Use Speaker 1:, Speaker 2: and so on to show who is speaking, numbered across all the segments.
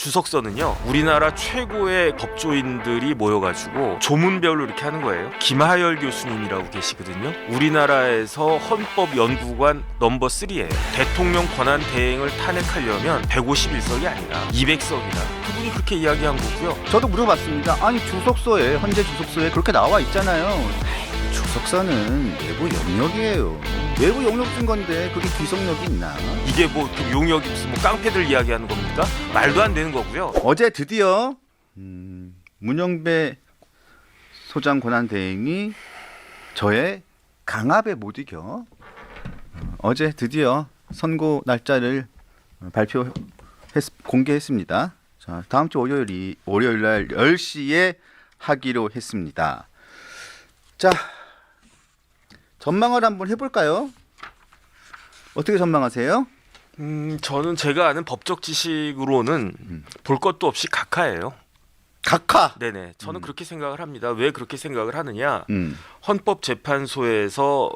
Speaker 1: 주석서는요, 우리나라 최고의 법조인들이 모여가지고 조문별로 이렇게 하는 거예요. 김하열 교수님이라고 계시거든요. 우리나라에서 헌법연구관 넘버 3예요. 대통령 권한 대행을 탄핵하려면 151석이 아니라 200석이다. 그분이 그렇게 이야기한 거고요.
Speaker 2: 저도 물어봤습니다. 아니 주석서에 헌재 주석서에 그렇게 나와 있잖아요. 주석서는 외부 영역이에요. 외부 영역 쓴 건데 그게 기성력이 있나?
Speaker 1: 이게 뭐 용역이 무슨 뭐 깡패들 이야기하는 겁니까? 말도 안 되는 거고요.
Speaker 2: 어제 드디어 문영배 소장 권한 대행이 저의 강압에 못 이겨 어제 드디어 선고 날짜를 공개했습니다. 자, 다음 주 월요일 날 10시에 하기로 했습니다. 자, 전망을 한번 해볼까요? 어떻게 전망하세요?
Speaker 1: 저는 제가 아는 법적 지식으로는 볼 것도 없이 각하예요.
Speaker 2: 각하.
Speaker 1: 네네. 저는 그렇게 생각을 합니다. 왜 그렇게 생각을 하느냐?
Speaker 2: 음.
Speaker 1: 헌법재판소에서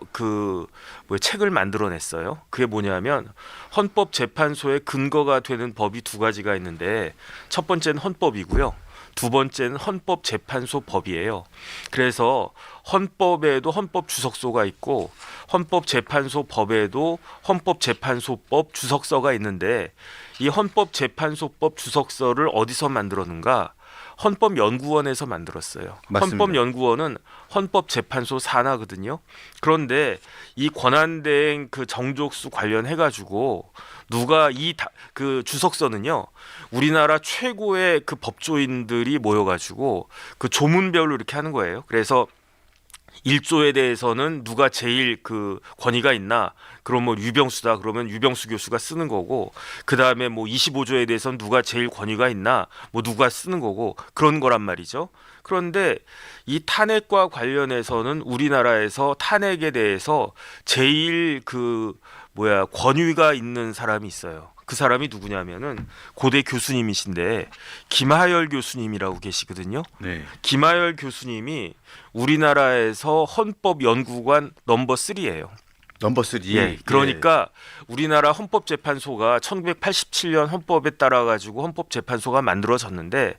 Speaker 1: 책을 만들어냈어요. 그게 뭐냐면 헌법재판소의 근거가 되는 법이 두 가지가 있는데 첫 번째는 헌법이고요. 두 번째는 헌법재판소 법이에요. 그래서 헌법에도 헌법주석소가 있고 헌법재판소 법에도 헌법재판소법 주석서가 있는데 이 헌법재판소법 주석서를 어디서 만들었는가? 헌법연구원에서 만들었어요.
Speaker 2: 맞습니다.
Speaker 1: 헌법연구원은 헌법재판소 산하거든요. 그런데 이 권한대행 그 정족수 관련해가지고 누가 그 주석서는요, 우리나라 최고의 그 법조인들이 모여가지고 그 조문별로 이렇게 하는 거예요. 그래서 1조에 대해서는 누가 제일 그 권위가 있나? 그럼 뭐 유병수다. 그러면 유병수 교수가 쓰는 거고, 그 다음에 뭐 25조에 대해서는 누가 제일 권위가 있나? 뭐 누가 쓰는 거고 그런 거란 말이죠. 그런데 이 탄핵과 관련해서는 우리나라에서 탄핵에 대해서 제일 권위가 있는 사람이 있어요. 그 사람이 누구냐면은 고대 교수님이신데 김하열 교수님이라고 계시거든요.
Speaker 2: 네.
Speaker 1: 김하열 교수님이 우리나라에서 헌법연구관 넘버 3예요.
Speaker 2: 넘버 3.
Speaker 1: 예, 그러니까 우리나라 헌법재판소가 1987년 헌법에 따라 가지고 헌법재판소가 만들어졌는데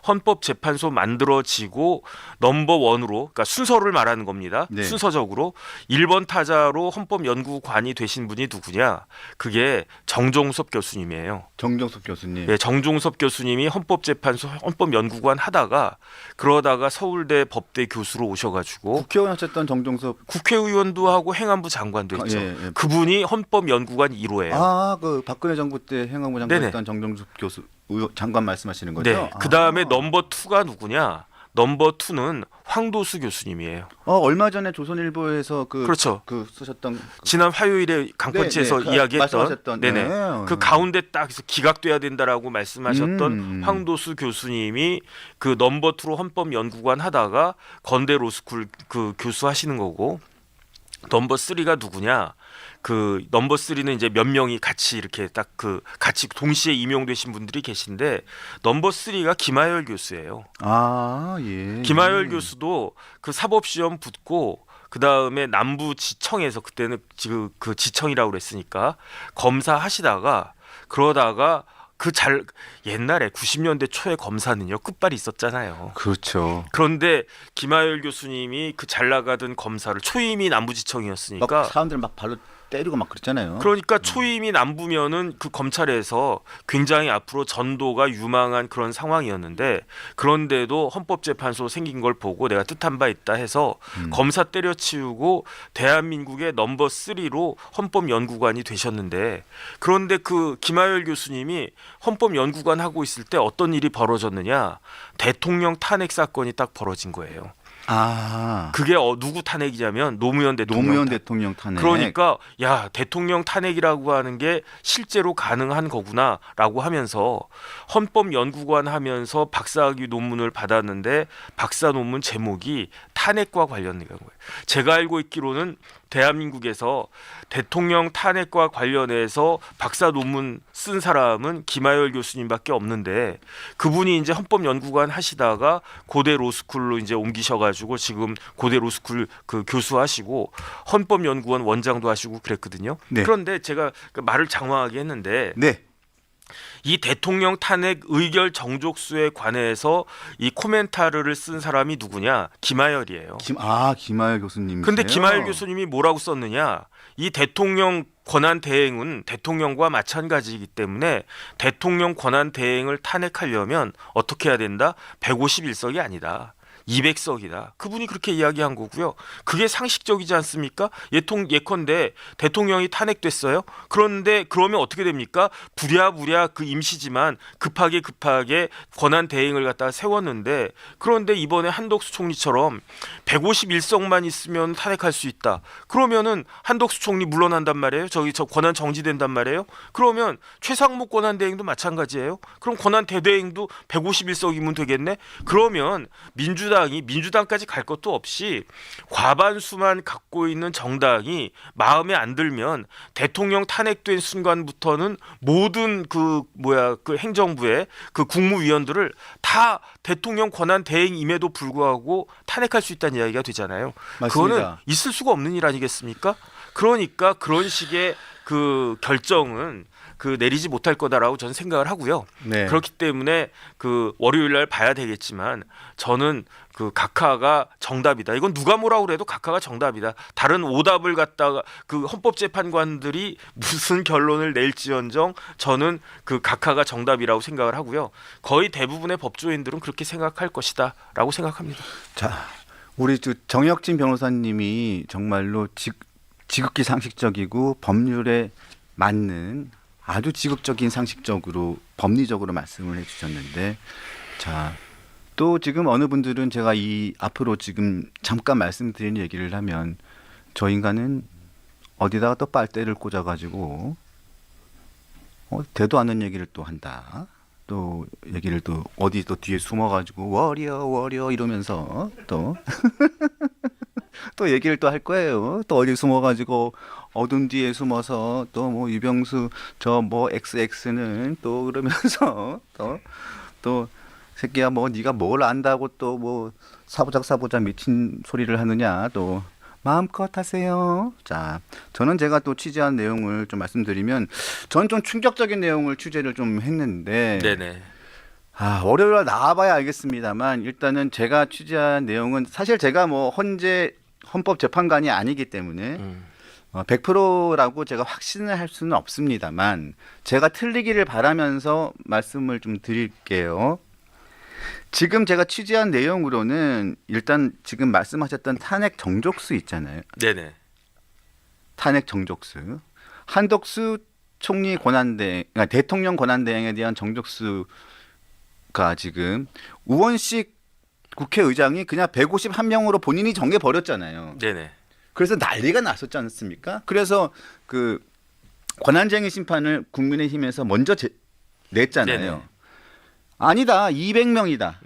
Speaker 1: 헌법재판소 만들어지고 넘버 1으로, 그러니까 순서를 말하는 겁니다.
Speaker 2: 네.
Speaker 1: 순서적으로 1번 타자로 헌법연구관이 되신 분이 누구냐? 그게 정종섭 교수님이에요.
Speaker 2: 정종섭 교수님.
Speaker 1: 예, 정종섭 교수님이 헌법재판소 헌법연구관 하다가 그러다가 서울대 법대 교수로 오셔가지고
Speaker 2: 국회의원 하셨던 정종섭.
Speaker 1: 국회의원도 하고 행안부 장관도 했죠.
Speaker 2: 예.
Speaker 1: 그분이 헌법연구관 1호예요.
Speaker 2: 아, 그 박근혜 정부 때 행안부 장관했던 정종섭 교수 장관 말씀하시는 거죠?
Speaker 1: 네. 그 다음에 넘버 2가 누구냐? 넘버 2는 황도수 교수님이에요.
Speaker 2: 얼마 전에 조선일보에서
Speaker 1: 그렇죠.
Speaker 2: 쓰셨던
Speaker 1: 지난 화요일에 강펀치에서 이야기했던,
Speaker 2: 말씀하셨던,
Speaker 1: 네네.
Speaker 2: 네.
Speaker 1: 그 가운데 딱 기각돼야 된다라고 말씀하셨던 황도수 교수님이 그 넘버 2로 헌법연구관 하다가 건대 로스쿨 그 교수 하시는 거고, 넘버 3가 누구냐? 그 넘버 3는 이제 몇 명이 같이 이렇게 딱 같이 동시에 임용되신 분들이 계신데 넘버 3가 김하열 교수예요.
Speaker 2: 아, 예.
Speaker 1: 김하열 교수도 그 사법시험 붙고 그 다음에 남부지청에서 그때는 그 지청이라고 그랬으니까 검사 하시다가 그러다가 옛날에 90년대 초에 검사는요 끝발이 있었잖아요.
Speaker 2: 그렇죠.
Speaker 1: 그런데 김하열 교수님이 그 잘 나가던 검사를, 초임이 남부지청이었으니까
Speaker 2: 막 사람들 막 발로 때리고 막 그랬잖아요.
Speaker 1: 그러니까 초임이 남부면은 그 검찰에서 굉장히 앞으로 전도가 유망한 그런 상황이었는데, 그런데도 헌법재판소 생긴 걸 보고 내가 뜻한 바 있다 해서 검사 때려치우고 대한민국의 넘버 3로 헌법연구관이 되셨는데, 그런데 그 김하열 교수님이 헌법연구관 하고 있을 때 어떤 일이 벌어졌느냐? 대통령 탄핵 사건이 딱 벌어진 거예요.
Speaker 2: 아,
Speaker 1: 그게 누구 탄핵이냐면 노무현
Speaker 2: 대통령 탄핵.
Speaker 1: 그러니까 야, 대통령 탄핵이라고 하는 게 실제로 가능한 거구나라고 하면서 헌법연구관 하면서 박사학위 논문을 받았는데 박사 논문 제목이 탄핵과 관련된 거예요. 제가 알고 있기로는 대한민국에서 대통령 탄핵과 관련해서 박사 논문 쓴 사람은 김하열 교수님밖에 없는데, 그분이 이제 헌법연구관 하시다가 고대 로스쿨로 이제 옮기셔가지고 지금 고대 로스쿨 그 교수하시고 헌법연구원 원장도 하시고 그랬거든요.
Speaker 2: 네.
Speaker 1: 그런데 제가 말을 장황하게 했는데
Speaker 2: 네.
Speaker 1: 이 대통령 탄핵 의결 정족수에 관해서 이 코멘타르를 쓴 사람이 누구냐? 김하열이에요.
Speaker 2: 김하열 교수님.
Speaker 1: 근데 김하열 교수님이 뭐라고 썼느냐? 이 대통령 권한 대행은 대통령과 마찬가지이기 때문에 대통령 권한 대행을 탄핵하려면 어떻게 해야 된다? 151석이 아니다. 200석이다. 그분이 그렇게 이야기한 거고요. 그게 상식적이지 않습니까? 예컨대 대통령이 탄핵됐어요. 그런데 그러면 어떻게 됩니까? 부랴부랴 그 임시지만 급하게 권한 대행을 갖다가 세웠는데 그런데 이번에 한덕수 총리처럼 151석만 있으면 탄핵할 수 있다. 그러면은 한덕수 총리 물러난단 말이에요. 저 권한 정지된단 말이에요. 그러면 최상목 권한 대행도 마찬가지예요. 그럼 권한 대대행도 151석이면 되겠네. 그러면 민주당까지 갈 것도 없이 과반수만 갖고 있는 정당이 마음에 안 들면 대통령 탄핵된 순간부터는 모든 그 행정부의 그 국무위원들을 다 대통령 권한 대행임에도 불구하고 탄핵할 수 있다는 이야기가 되잖아요.
Speaker 2: 맞습니다.
Speaker 1: 그거는 있을 수가 없는 일 아니겠습니까? 그러니까 그런 식의 그 결정은 내리지 못할 거다라고 저는 생각을 하고요.
Speaker 2: 네.
Speaker 1: 그렇기 때문에 그 월요일 날 봐야 되겠지만 저는 그 각하가 정답이다. 이건 누가 뭐라고 그래도 각하가 정답이다. 다른 오답을 갖다가 그 헌법재판관들이 무슨 결론을 낼지언정 저는 그 각하가 정답이라고 생각을 하고요. 거의 대부분의 법조인들은 그렇게 생각할 것이다라고 생각합니다.
Speaker 2: 자, 우리 정혁진 변호사님이 정말로 지극히 상식적이고 법률에 맞는 아주 지극적인 상식적으로 법리적으로 말씀을 해주셨는데, 자, 또 지금 어느 분들은 제가 앞으로 지금 잠깐 말씀드린 얘기를 하면 저 인간은 어디다가 또 빨대를 꽂아가지고 대도 않는 얘기를 또 한다. 또 얘기를 또 어디 또 뒤에 숨어가지고 워리어 이러면서 또 또 얘기를 또 할 거예요. 또 어디 숨어가지고 어둠 뒤에 숨어서 또 뭐 유병수 저 뭐 XX는 또 그러면서 또 새끼야 뭐 네가 뭘 안다고 또 뭐 사보작 미친 소리를 하느냐 또 마음껏 하세요. 자, 저는 제가 또 취재한 내용을 좀 말씀드리면 저는 좀 충격적인 내용을 취재를 좀 했는데
Speaker 1: 네네.
Speaker 2: 월요일에 나와봐야 알겠습니다만 일단은 제가 취재한 내용은 사실 제가 뭐 헌법재판관이 아니기 때문에 100%라고 제가 확신을 할 수는 없습니다만 제가 틀리기를 바라면서 말씀을 좀 드릴게요. 지금 제가 취재한 내용으로는 일단 지금 말씀하셨던 탄핵 정족수 있잖아요.
Speaker 1: 네네.
Speaker 2: 탄핵 정족수. 한덕수 총리 권한대행, 그러니까 대통령 권한대행에 대한 정족수가 지금 우원식 국회의장이 그냥 151명으로 본인이 정해버렸잖아요.
Speaker 1: 네네.
Speaker 2: 그래서 난리가 났었지 않습니까? 그래서 그 권한쟁의 심판을 국민의힘에서 먼저 냈잖아요.
Speaker 1: 네네.
Speaker 2: 아니다. 200명이다.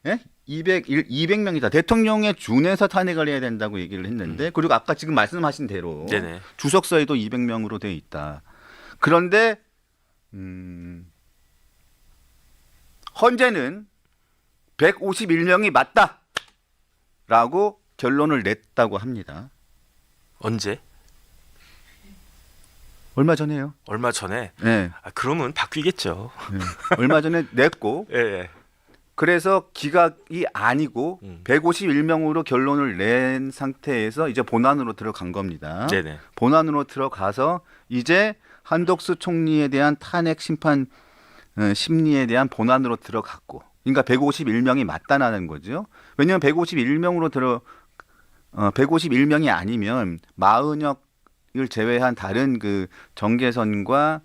Speaker 2: 예? 200명이다. 대통령에 준해서 탄핵을 해야 된다고 얘기를 했는데 그리고 아까 지금 말씀하신 대로
Speaker 1: 네네.
Speaker 2: 주석서에도 200명으로 되어 있다. 그런데 헌재는 151명이 맞다라고 결론을 냈다고 합니다.
Speaker 1: 언제?
Speaker 2: 얼마 전에요.
Speaker 1: 얼마 전에?
Speaker 2: 네.
Speaker 1: 그러면 바뀌겠죠.
Speaker 2: 네. 얼마 전에 냈고
Speaker 1: 예.
Speaker 2: 그래서 기각이 아니고 151명으로 결론을 낸 상태에서 이제 본안으로 들어간 겁니다.
Speaker 1: 네네.
Speaker 2: 본안으로 들어가서 이제 한덕수 총리에 대한 탄핵 심판 심리에 대한 본안으로 들어갔고 그러니까 151명이 맞다라는 거죠. 왜냐하면 151명이 아니면 마은혁을 제외한 다른 그 정계선과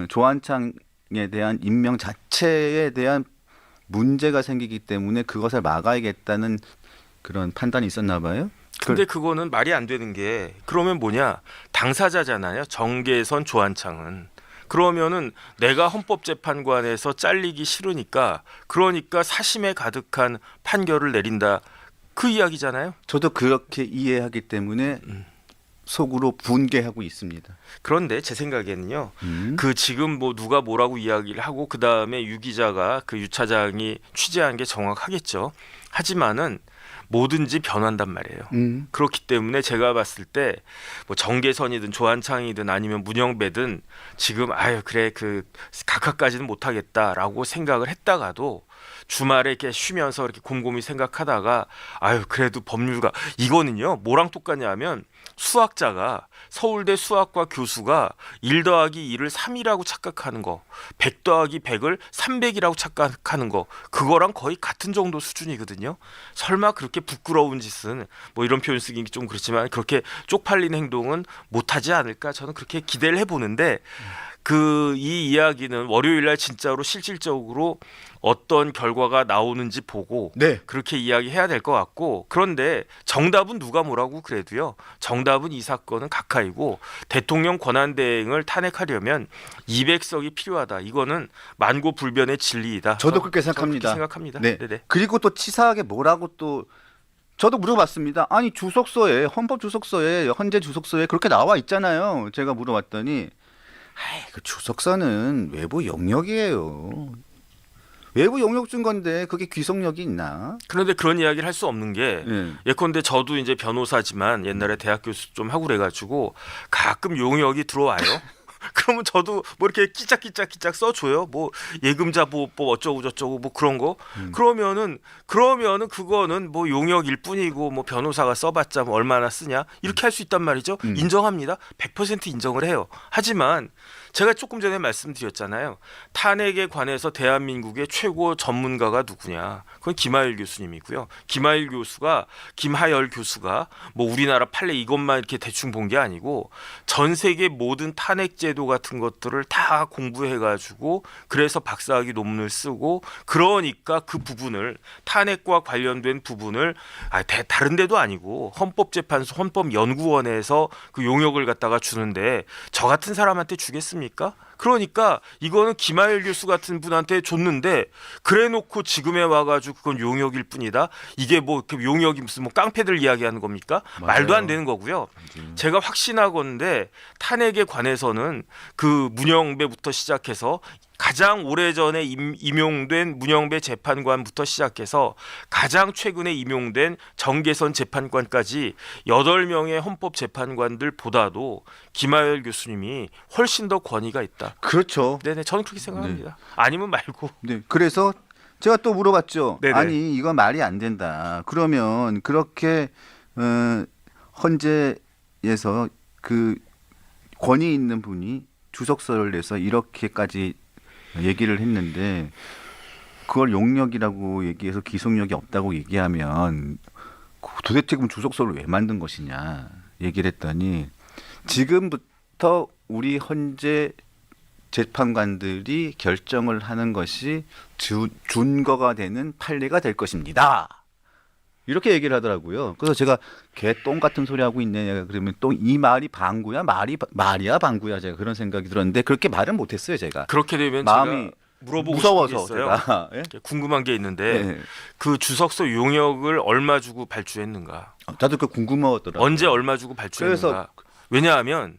Speaker 2: 조한창에 대한 임명 자체에 대한 문제가 생기기 때문에 그것을 막아야겠다는 그런 판단이 있었나 봐요.
Speaker 1: 근데 그거는 말이 안 되는 게 그러면 뭐냐? 당사자잖아요. 정계선 조한창은. 그러면은 내가 헌법재판관에서 잘리기 싫으니까 그러니까 사심에 가득한 판결을 내린다. 그 이야기잖아요.
Speaker 2: 저도 그렇게 이해하기 때문에 속으로 분개하고 있습니다.
Speaker 1: 그런데 제 생각에는요. 그 지금 뭐 누가 뭐라고 이야기를 하고 그 다음에 유 기자가 유 차장이 취재한 게 정확하겠죠. 하지만은 뭐든지 변한단 말이에요. 그렇기 때문에 제가 봤을 때 뭐 정계선이든 조한창이든 아니면 문영배든 지금 아유 그래 그 각하까지는 못하겠다라고 생각을 했다가도 주말에 이렇게 쉬면서 이렇게 곰곰이 생각하다가 아유 그래도 법률가 이거는요 뭐랑 똑같냐면 수학자가 서울대 수학과 교수가 1 더하기 2를 3이라고 착각하는 거 100 더하기 100을 300이라고 착각하는 거 그거랑 거의 같은 정도 수준이거든요. 설마 그렇게 부끄러운 짓은 뭐 이런 표현 쓰기 좀 그렇지만 그렇게 쪽팔린 행동은 못하지 않을까 저는 그렇게 기대를 해보는데 이 이야기는 월요일날 진짜로 실질적으로 어떤 결과가 나오는지 보고
Speaker 2: 네.
Speaker 1: 그렇게 이야기해야 될 것 같고 그런데 정답은 누가 뭐라고 그래도요. 정답은 이 사건은 각하이고 대통령 권한대행을 탄핵하려면 200석이 필요하다. 이거는 만고불변의 진리이다.
Speaker 2: 저도 그렇게 생각합니다.
Speaker 1: 그렇게 생각합니다.
Speaker 2: 네.
Speaker 1: 네네.
Speaker 2: 그리고 또 치사하게 뭐라고 또 저도 물어봤습니다. 아니 주석서에 헌법 주석서에 헌재 주석서에 그렇게 나와 있잖아요. 제가 물어봤더니 그 주석서는 외부 용역이에요. 외부 용역 준 건데 그게 귀속력이 있나?
Speaker 1: 그런데 그런 이야기를 할 수 없는 게
Speaker 2: 네.
Speaker 1: 예컨대 저도 이제 변호사지만 옛날에 대학 교수 좀 하고 그래가지고 가끔 용역이 들어와요. 그러면 저도 뭐 이렇게 끼짝끼짝 써줘요. 뭐 예금자 보호법 어쩌고 저쩌고 뭐 그런 거. 그러면은 그거는 뭐 용역일 뿐이고 뭐 변호사가 써봤자 뭐 얼마나 쓰냐 이렇게 할 수 있단 말이죠. 인정합니다. 100% 인정을 해요. 하지만 제가 조금 전에 말씀드렸잖아요. 탄핵에 관해서 대한민국의 최고 전문가가 누구냐? 그건 김하열 교수님이고요. 김하열 교수가 뭐 우리나라 판례 이것만 이렇게 대충 본 게 아니고 전 세계 모든 탄핵 제도 같은 것들을 다 공부해가지고 그래서 박사학위 논문을 쓰고 그러니까 그 부분을 탄핵과 관련된 부분을 다른 데도 아니고 헌법재판소 헌법연구원에서 그 용역을 갖다가 주는데 저 같은 사람한테 주겠습니까? 그러니까 이거는 김하열 교수 같은 분한테 줬는데 그래놓고 지금에 와가지고 그건 용역일 뿐이다. 이게 뭐 용역이 무슨 뭐 깡패들 이야기하는 겁니까?
Speaker 2: 맞아요.
Speaker 1: 말도 안 되는 거고요. 제가 확신하건대 탄핵에 관해서는 그 문영배부터 시작해서 가장 오래전에 임용된 문영배 재판관부터 시작해서 가장 최근에 임용된 정계선 재판관까지 8명의 헌법재판관들보다도 김하열 교수님이 훨씬 더 권위가 있다.
Speaker 2: 그렇죠.
Speaker 1: 네네, 저는 그렇게 생각합니다. 아니면 말고.
Speaker 2: 네. 그래서 제가 또 물어봤죠.
Speaker 1: 네네.
Speaker 2: 아니 이거 말이 안 된다. 그러면 그렇게 헌재에서 그 권위 있는 분이 주석서를 내서 이렇게까지 얘기를 했는데 그걸 용역이라고 얘기해서 기속력이 없다고 얘기하면 도대체 그럼 주석서를 왜 만든 것이냐 얘기를 했더니 지금부터 우리 헌재 재판관들이 결정을 하는 것이 준거가 되는 판례가 될 것입니다. 이렇게 얘기를 하더라고요. 그래서 제가 개똥 같은 소리 하고 있네. 그러면 또 이 말이 방구야, 말이야 방구야. 제가 그런 생각이 들었는데 그렇게 말은 못했어요. 제가
Speaker 1: 그렇게 되면
Speaker 2: 마음이
Speaker 1: 제가 물어보고
Speaker 2: 무서워서
Speaker 1: 싶은 게 있어요.
Speaker 2: 제가 예?
Speaker 1: 궁금한 게 있는데
Speaker 2: 네.
Speaker 1: 그 주석서 용역을 얼마 주고 발주했는가?
Speaker 2: 저도 그 궁금하더라고요.
Speaker 1: 언제 얼마 주고 발주했는가? 왜냐하면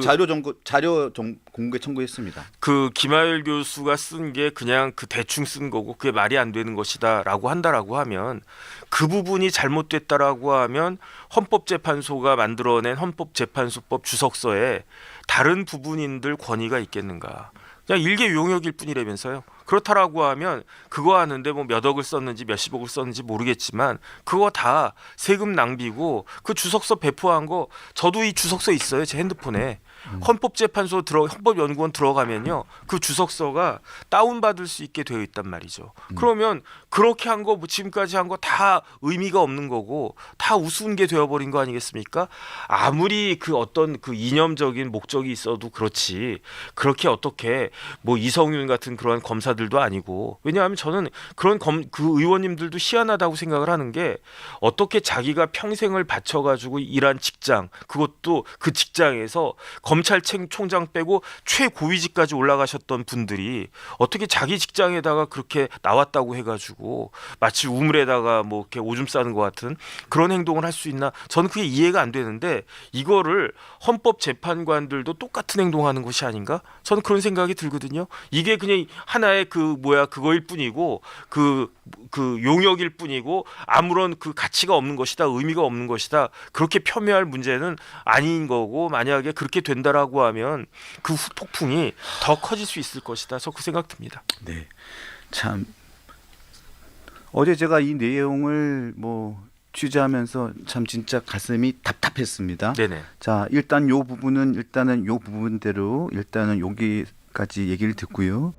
Speaker 2: 자료 공개 청구했습니다.
Speaker 1: 그 김하열 교수가 쓴 게 그냥 그 대충 쓴 거고 그게 말이 안 되는 것이다라고 한다라고 하면 그 부분이 잘못됐다라고 하면 헌법재판소가 만들어낸 헌법재판소법 주석서에 다른 부분인들 권위가 있겠는가? 그냥 일개 용역일 뿐이라면서요. 그렇다라고 하면 그거 하는데 뭐 몇 억을 썼는지 몇십억을 썼는지 모르겠지만 그거 다 세금 낭비고 그 주석서 배포한 거 저도 이 주석서 있어요. 제 핸드폰에. 헌법연구원 들어가면요. 그 주석서가 다운받을 수 있게 되어 있단 말이죠. 그러면 그렇게 한 거 뭐 지금까지 한 거 다 의미가 없는 거고 다 우스운 게 되어버린 거 아니겠습니까? 아무리 그 어떤 그 이념적인 목적이 있어도 그렇지 그렇게 어떻게 뭐 이성윤 같은 그런 검사들도 아니고 왜냐하면 저는 그런 그 의원님들도 희한하다고 생각을 하는 게 어떻게 자기가 평생을 바쳐가지고 일한 직장 그것도 그 직장에서 검찰총장 빼고 최고위직까지 올라가셨던 분들이 어떻게 자기 직장에다가 그렇게 나왔다고 해가지고 마치 우물에다가 뭐 이렇게 오줌 싸는 것 같은 그런 행동을 할 수 있나? 저는 그게 이해가 안 되는데 이거를 헌법재판관들도 똑같은 행동하는 것이 아닌가? 저는 그런 생각이 들거든요. 이게 그냥 하나의 그거일 뿐이고 그 용역일 뿐이고 아무런 그 가치가 없는 것이다, 의미가 없는 것이다. 그렇게 폄훼할 문제는 아닌 거고 만약에 그렇게 된다라고 하면 그 후폭풍이 더 커질 수 있을 것이다. 저 그 생각 듭니다.
Speaker 2: 네. 참 어제 제가 이 내용을 취재하면서 참 진짜 가슴이 답답했습니다.
Speaker 1: 네네.
Speaker 2: 자, 일단 요 부분은 일단은 요 부분대로 일단은 여기까지 얘기를 듣고요.